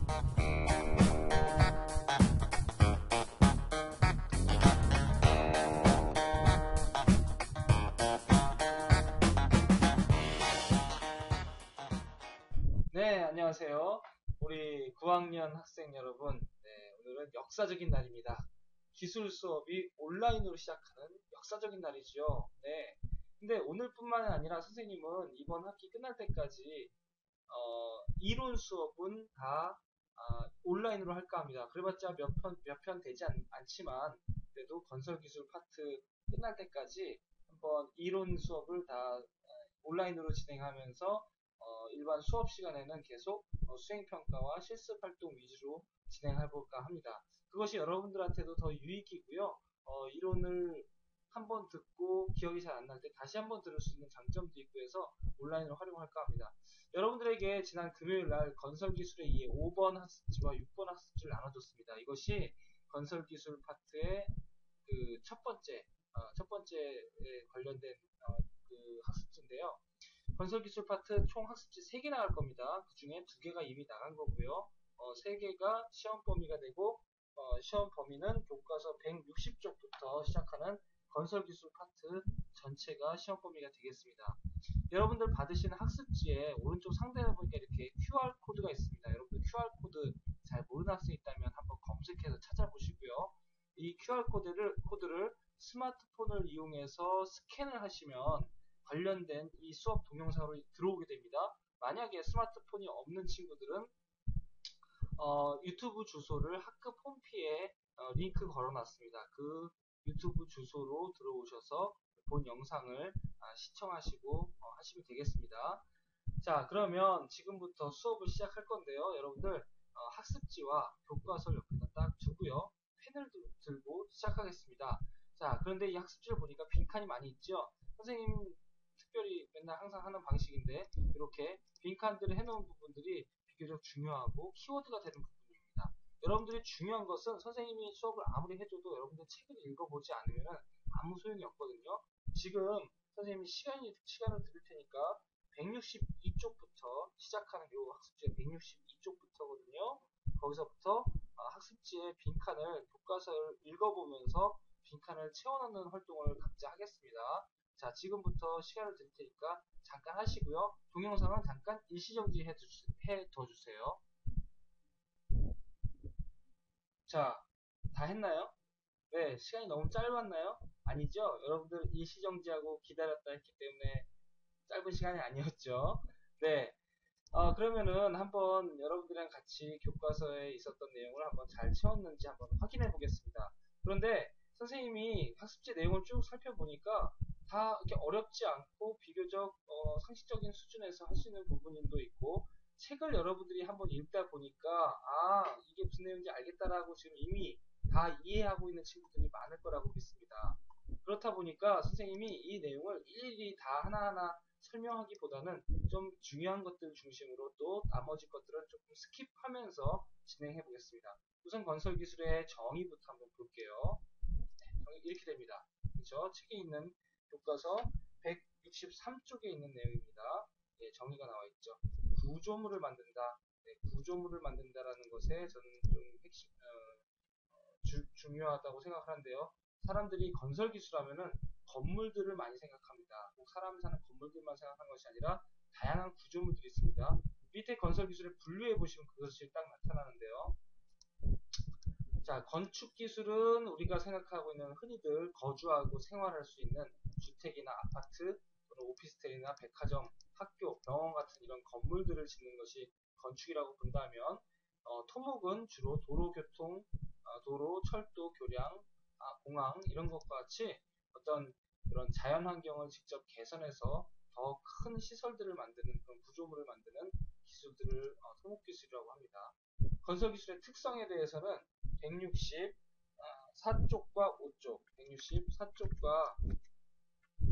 네, 안녕하세요. 우리 9학년 학생 여러분, 네, 오늘은 역사적인 날입니다. 기술 수업이 온라인으로 시작하는 역사적인 날이죠. 네. 근데 오늘뿐만 아니라 선생님은 이번 학기 끝날 때까지 이론 수업은 다 온라인으로 할까 합니다. 그래봤자 몇 편 되지 않지만 그래도 건설 기술 파트 끝날 때까지 한번 이론 수업을 다 온라인으로 진행하면서 일반 수업 시간에는 계속 수행평가와 실습 활동 위주로 진행해 볼까 합니다. 그것이 여러분들한테도 더 유익이고요. 이론을 한번 듣고 기억이 잘 안 날 때 다시 한번 들을 수 있는 장점도 있고 해서 온라인으로 활용할까 합니다. 여러분들에게 지난 금요일 날 건설기술의 5번 학습지와 6번 학습지를 나눠줬습니다. 이것이 건설기술 파트의 그 첫 번째에 관련된 그 학습지인데요. 건설기술 파트 총 학습지 3개 나갈 겁니다. 그 중에 2개가 이미 나간 거고요. 3개가 시험 범위가 되고, 시험 범위는 교과서 160쪽부터 시작하는 건설기술 파트 전체가 시험 범위가 되겠습니다. 여러분들 받으시는 학습지에 오른쪽 상단에 보니까 이렇게 QR코드가 있습니다. 여러분들 QR코드 잘 모르는 학생이 있다면 한번 검색해서 찾아보시고요. 이 QR코드를 스마트폰을 이용해서 스캔을 하시면 관련된 이 수업 동영상으로 들어오게 됩니다. 만약에 스마트폰이 없는 친구들은 유튜브 주소를 학급 홈피에 링크 걸어놨습니다. 그 유튜브 주소로 들어오셔서 본 영상을 시청하시고 하시면 되겠습니다. 자, 그러면 지금부터 수업을 시작할 건데요. 여러분들 학습지와 교과서를 옆에다 딱 두고요. 펜을 들고 시작하겠습니다. 자, 그런데 이 학습지를 보니까 빈칸이 많이 있죠. 선생님 특별히 맨날 항상 하는 방식인데 이렇게 빈칸들을 해놓은 부분들이 비교적 중요하고 키워드가 되는 부분입니다. 여러분들이 중요한 것은 선생님이 수업을 아무리 해줘도 여러분들 책을 읽어보지 않으면 아무 소용이 없거든요. 지금 선생님이 시간을 드릴 테니까 162쪽부터 시작하는 요 학습지의 162쪽부터거든요. 거기서부터 학습지의 빈칸을 교과서를 읽어보면서 빈칸을 채워넣는 활동을 각자 하겠습니다. 자, 지금부터 시간을 드릴 테니까 잠깐 하시고요. 동영상은 잠깐 일시정지 해둬주세요. 자, 다 했나요? 네, 시간이 너무 짧았나요? 아니죠? 여러분들 일시정지하고 기다렸다 했기 때문에 짧은 시간이 아니었죠. 네, 그러면은 한번 여러분들이랑 같이 교과서에 있었던 내용을 한번 잘 채웠는지 한번 확인해 보겠습니다. 그런데 선생님이 학습지 내용을 쭉 살펴보니까 다 이렇게 어렵지 않고 비교적 상식적인 수준에서 할 수 있는 부분도 있고 책을 여러분들이 한번 읽다 보니까 이게 무슨 내용인지 알겠다라고 지금 이미 다 이해하고 있는 친구들이 많을 거라고 믿습니다. 그렇다 보니까 선생님이 이 내용을 일일이 다 하나하나 설명하기보다는 좀 중요한 것들 중심으로 또 나머지 것들은 조금 스킵하면서 진행해 보겠습니다. 우선 건설기술의 정의부터 한번 볼게요. 네, 정의 이렇게 됩니다. 그렇죠? 책에 있는 교과서 163쪽에 있는 내용입니다. 네, 정의가 나와 있죠. 구조물을 만든다. 네, 구조물을 만든다라는 것에 저는 좀 핵심, 중요하다고 생각하는데요. 사람들이 건설기술 하면은 건물들을 많이 생각합니다. 꼭 사람 사는 건물들만 생각하는 것이 아니라 다양한 구조물들이 있습니다. 밑에 건설기술을 분류해 보시면 그것이 딱 나타나는데요. 자, 건축기술은 우리가 생각하고 있는 흔히들 거주하고 생활할 수 있는 주택이나 아파트, 또는 오피스텔이나 백화점, 학교, 병원 같은 이런 건물들을 짓는 것이 건축이라고 본다면 토목은 주로 도로교통, 도로, 철도, 교량, 공항 이런 것과 같이 어떤 그런 자연 환경을 직접 개선해서 더 큰 시설들을 만드는 그런 구조물을 만드는 기술들을 토목기술이라고 합니다. 건설기술의 특성에 대해서는 164쪽과 5쪽, 164쪽과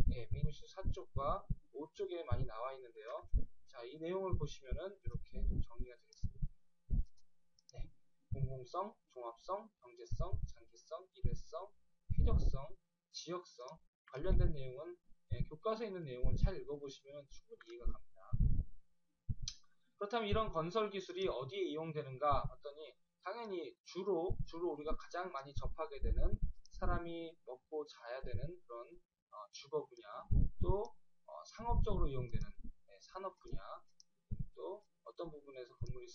164쪽과 5쪽에 많이 나와 있는데요. 자, 이 내용을 보시면은 이렇게 정리가 되겠습니다. 네, 공공성, 종합성, 경제성, 장기성, 일회성, 쾌적성, 지역성 관련된 내용은 교과서에 있는 내용을 잘 읽어보시면 충분히 이해가 갑니다. 그렇다면 이런 건설 기술이 어디에 이용되는가 봤더니 당연히 주로 우리가 가장 많이 접하게 되는 사람이 먹고 자야 되는 그런 주거 분야, 또 상업적으로 이용되는 산업 분야, 또 어떤 부분에서 건물이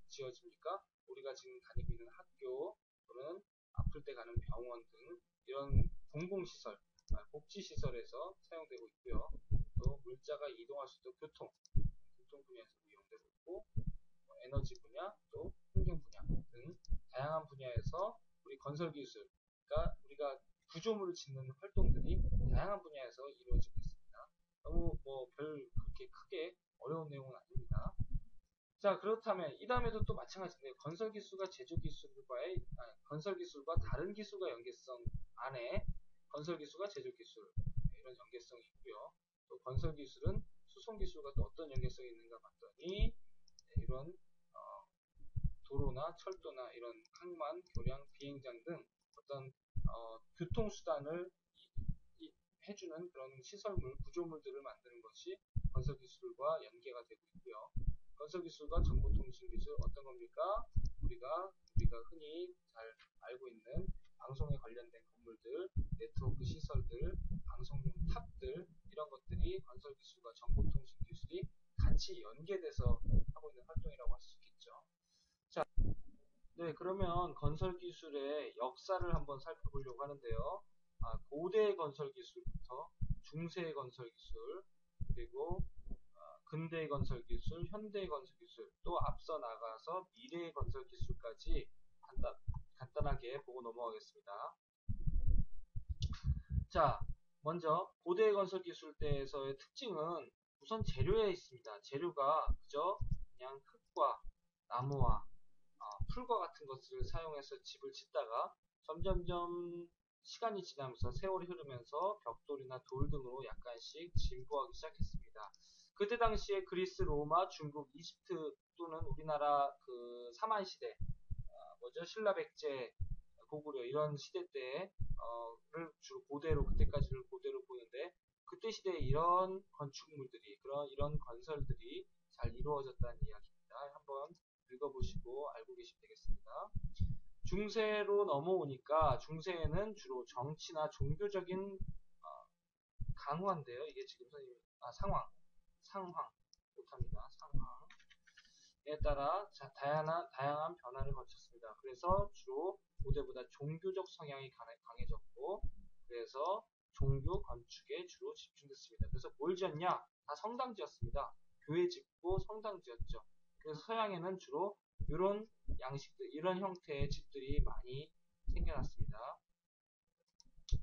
지어집니까? 우리가 지금 다니고 있는 학교 또는 아플 때 가는 병원 등 이런 공공시설, 복지시설에서 사용되고 있고요. 또 물자가 이동할 수 있도록 교통 분야에서 이용되고 있고, 에너지 분야, 또 환경 분야 등 다양한 분야에서 우리 건설 기술, 그러니까 우리가 구조물을 짓는 활동들이 다양한 분야에서 이루어지고 있습니다. 너무 그렇게 크게 어려운 내용은 아닙니다. 자, 그렇다면 이 다음에도 또 마찬가지인데 건설 기술과 건설 기술과 다른 기술과 연계성 안에 건설 기술과 제조 기술 이런 연계성이 있고요. 또 건설 기술은 수송 기술과 또 어떤 연계성이 있는가 봤더니 이런 도로나 철도나 이런 항만, 교량, 비행장 등 어떤 교통수단을 해주는 그런 시설물, 구조물들을 만드는 것이 건설 기술과 연계가 되고 있고요. 건설 기술과 정보통신 기술 어떤 겁니까? 우리가 흔히 잘 알고 있는 방송에 관련된 건물들, 네트워크 시설들, 방송용 탑들 이런 것들이 건설 기술과 정보통신 기술이 같이 연계돼서 하고 있는 활동이라고 할 수 있겠죠. 자, 네, 그러면 건설 기술의 역사를 한번 살펴보려고 하는데요. 고대 건설 기술부터 중세 건설 기술, 그리고 근대 건설 기술, 현대 건설 기술, 또 앞서 나가서 미래 건설 기술까지 간단하게 보고 넘어가겠습니다. 자, 먼저 고대 건설 기술대에서의 특징은 우선 재료에 있습니다. 재료가 그저 그냥 흙과 나무와 풀과 같은 것을 사용해서 집을 짓다가 점점점 시간이 지나면서 세월이 흐르면서 벽돌이나 돌 등으로 약간씩 진보하기 시작했습니다. 그때 당시에 그리스, 로마, 중국, 이집트 또는 우리나라 그 사만 시대, 신라 백제, 고구려 이런 시대 때를 주로 그때까지를 고대로 보는데 그때 시대에 이런 건축물들이 이런 건설들이 잘 이루어졌다는 이야기입니다. 한번 읽어보시고 알고 계시면 되겠습니다. 중세로 넘어오니까 중세에는 주로 정치나 종교적인 강화인데요. 이게 지금 상황 못합니다. 상황에 따라 다양한 변화를 거쳤습니다. 그래서 주로 고대보다 종교적 성향이 강해졌고, 그래서 종교 건축에 주로 집중됐습니다. 그래서 뭘 지었냐? 다 성당 지었습니다. 교회 짓고 성당 지었죠. 그래서 서양에는 주로 이런 양식들, 이런 형태의 집들이 많이 생겨났습니다.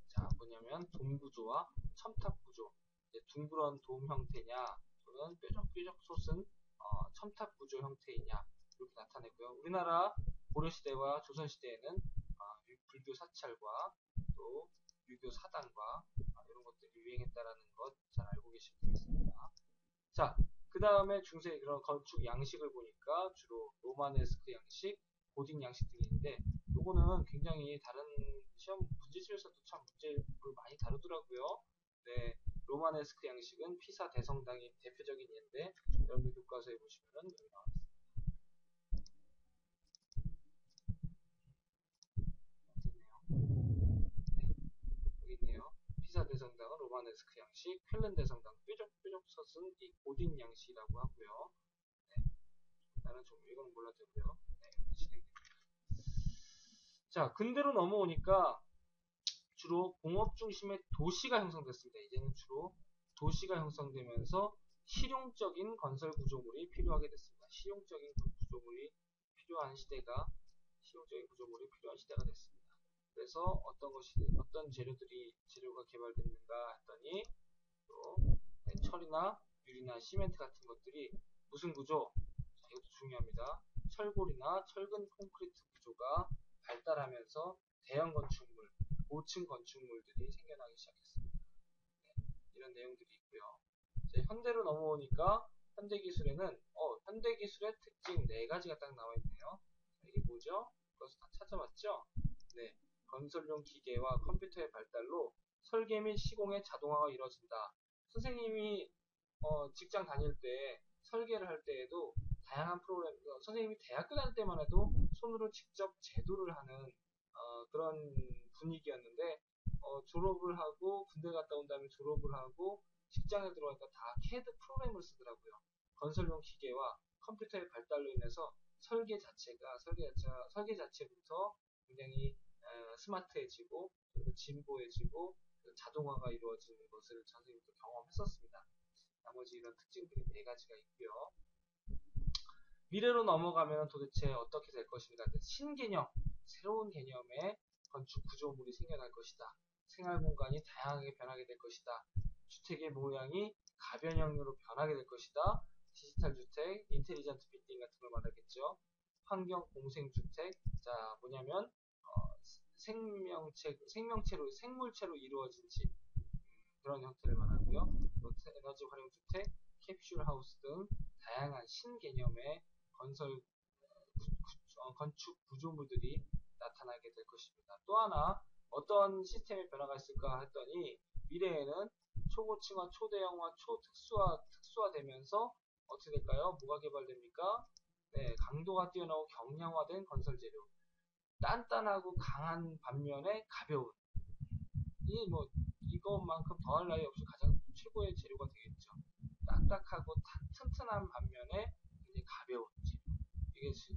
자, 뭐냐면 돔 구조와 첨탑 구조. 둥그런 돔 형태냐, 또는 뾰족뾰족 솟은 첨탑 구조 형태이냐 이렇게 나타내고요. 우리나라 고려시대와 조선시대에는 불교 사찰과 또 유교 사당과 이런 것들이 유행했다라는 것 잘 알고 계시면 되겠습니다. 자, 그 다음에 중세 그런 건축 양식을 보니까 주로 로마네스크 양식, 고딕 양식 등이 있는데 요거는 굉장히 다른 시험 문제집에서도 참 문제를 많이 다루더라고요. 네, 로마네스크 양식은 피사 대성당이 대표적인 예인데 여러분들 교과서에 보시면은 여기 나와 있습니다. 여기 있네요. 피사 대성당은 로마네스크 양식, 쾰른 대성당 뾰족뾰족 섰은 이 고딕 양식이라고 하고요. 네, 다른 종류 이건 몰라도 되고요. 네, 이렇게 진행됩니다. 자, 근대로 넘어오니까 주로 공업 중심의 도시가 형성됐습니다. 이제는 주로 도시가 형성되면서 실용적인 건설 구조물이 필요하게 됐습니다. 실용적인 구조물이 필요한 시대가 됐습니다. 그래서 어떤 재료가 개발됐는가 했더니 또 철이나 유리나 시멘트 같은 것들이 무슨 구조? 자, 이것도 중요합니다. 철골이나 철근 콘크리트 구조가 발달하면서 대형 건축물, 고층 건축물들이 생겨나기 시작했습니다. 네, 이런 내용들이 있고요. 이제 현대로 넘어오니까 현대기술의 특징 4가지가 딱 나와 있네요. 이게 뭐죠? 그것을 다 찾아봤죠? 네, 건설용 기계와 컴퓨터의 발달로 설계 및 시공의 자동화가 이루어진다. 선생님이 직장 다닐 때 설계를 할 때에도 다양한 프로그램, 선생님이 대학교 다닐 때만 해도 손으로 직접 제도를 하는 그런 분위기였는데 졸업을 하고 군대 갔다 온 다음에 졸업을 하고 직장에 들어가니까 다 CAD 프로그램을 쓰더라고요. 건설용 기계와 컴퓨터의 발달로 인해서 설계 자체부터 굉장히 스마트해지고 그리고 진보해지고 자동화가 이루어지는 것을 선생님도 경험했었습니다. 나머지 이런 특징들이 네 가지가 있고요. 미래로 넘어가면 도대체 어떻게 될 것인가? 신개념, 새로운 개념의 건축 구조물이 생겨날 것이다. 생활 공간이 다양하게 변하게 될 것이다. 주택의 모양이 가변형으로 변하게 될 것이다. 디지털 주택, 인텔리전트 빌딩 같은 걸 말하겠죠. 환경 공생주택, 자 뭐냐면 생물체로 이루어진 집, 그런 형태를 말하고요. 또 에너지 활용 주택, 캡슐 하우스 등 다양한 신개념의 건축 구조물들이 나타나게 될 것입니다. 또 하나 어떤 시스템의 변화가 있을까 했더니 미래에는 초고층화, 초대형화, 특수화되면서 어떻게 될까요? 뭐가 개발됩니까? 네, 강도가 뛰어나고 경량화된 건설 재료. 단단하고 강한 반면에 가벼운. 이것만큼 더할 나위 없이 가장 최고의 재료가 되겠죠. 딱딱하고 튼튼한 반면에 굉장히 가벼운 재료. 이것이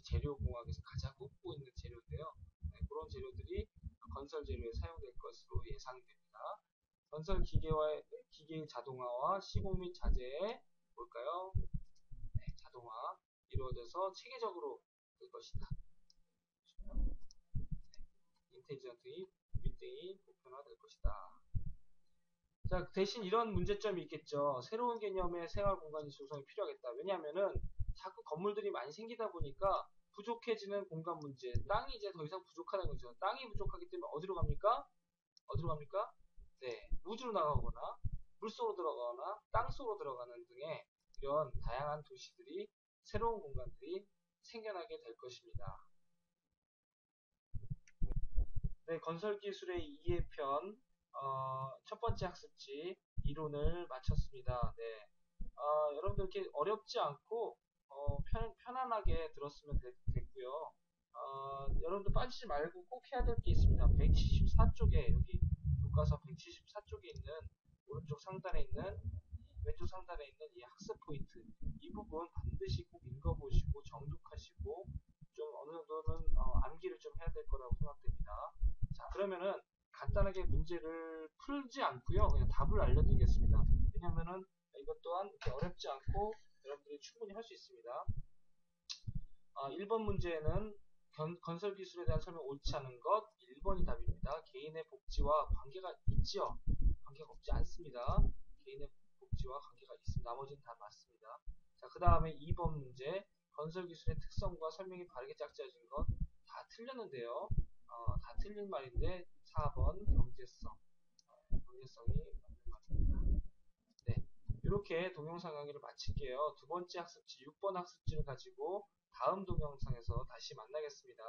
재료공학에서 가장 꼽고 있는 재료인데요. 네, 그런 재료들이 건설 재료에 사용될 것으로 예상됩니다. 건설 기계의 자동화와 시공 및 자재의 뭘까요? 네, 자동화 이루어져서 체계적으로 될 것이다. 인텔리전트 빌딩이 보편화될 것이다. 자, 대신 이런 문제점이 있겠죠. 새로운 개념의 생활 공간이 조성이 필요하겠다. 왜냐하면은 자꾸 건물들이 많이 생기다 보니까 부족해지는 공간 문제, 땅이 이제 더 이상 부족하다는 거죠. 땅이 부족하기 때문에 어디로 갑니까? 어디로 갑니까? 네, 우주로 나가거나 물속으로 들어가거나 땅속으로 들어가는 등의 이런 다양한 도시들이 새로운 공간들이 생겨나게 될 것입니다. 네, 건설기술의 2회편 첫 번째 학습지 이론을 마쳤습니다. 네, 여러분들 이렇게 어렵지 않고 편안하게 들었으면 됐고요. 여러분들 빠지지 말고 꼭 해야 될 게 있습니다. 174쪽에 여기 교과서 174쪽에 있는 오른쪽 상단에 있는 왼쪽 상단에 있는 이 학습 포인트 이 부분 반드시 꼭 읽어보시고 정독하시고 좀 어느 정도는 암기를 좀 해야 될 거라고 생각됩니다. 자, 그러면은 간단하게 문제를 풀지 않고요. 그냥 답을 알려드리겠습니다. 왜냐면은 이것 또한 이렇게 어렵지 않고 여러분들이 충분히 할 수 있습니다. 1번 문제는 건설 기술에 대한 설명 옳지 않은 것 1번이 답입니다. 개인의 복지와 관계가 있죠. 관계가 없지 않습니다. 개인의 복지와 관계가 있습니다. 나머지는 다 맞습니다. 자, 그 다음에 2번 문제 건설 기술의 특성과 설명이 바르게 짝지어진 것 다 틀렸는데요. 다 틀린 말인데 4번 경제성이 맞는 말입니다. 네, 이렇게 동영상 강의를 마칠게요. 두 번째 학습지 6번 학습지를 가지고 다음 동영상에서 다시 만나겠습니다.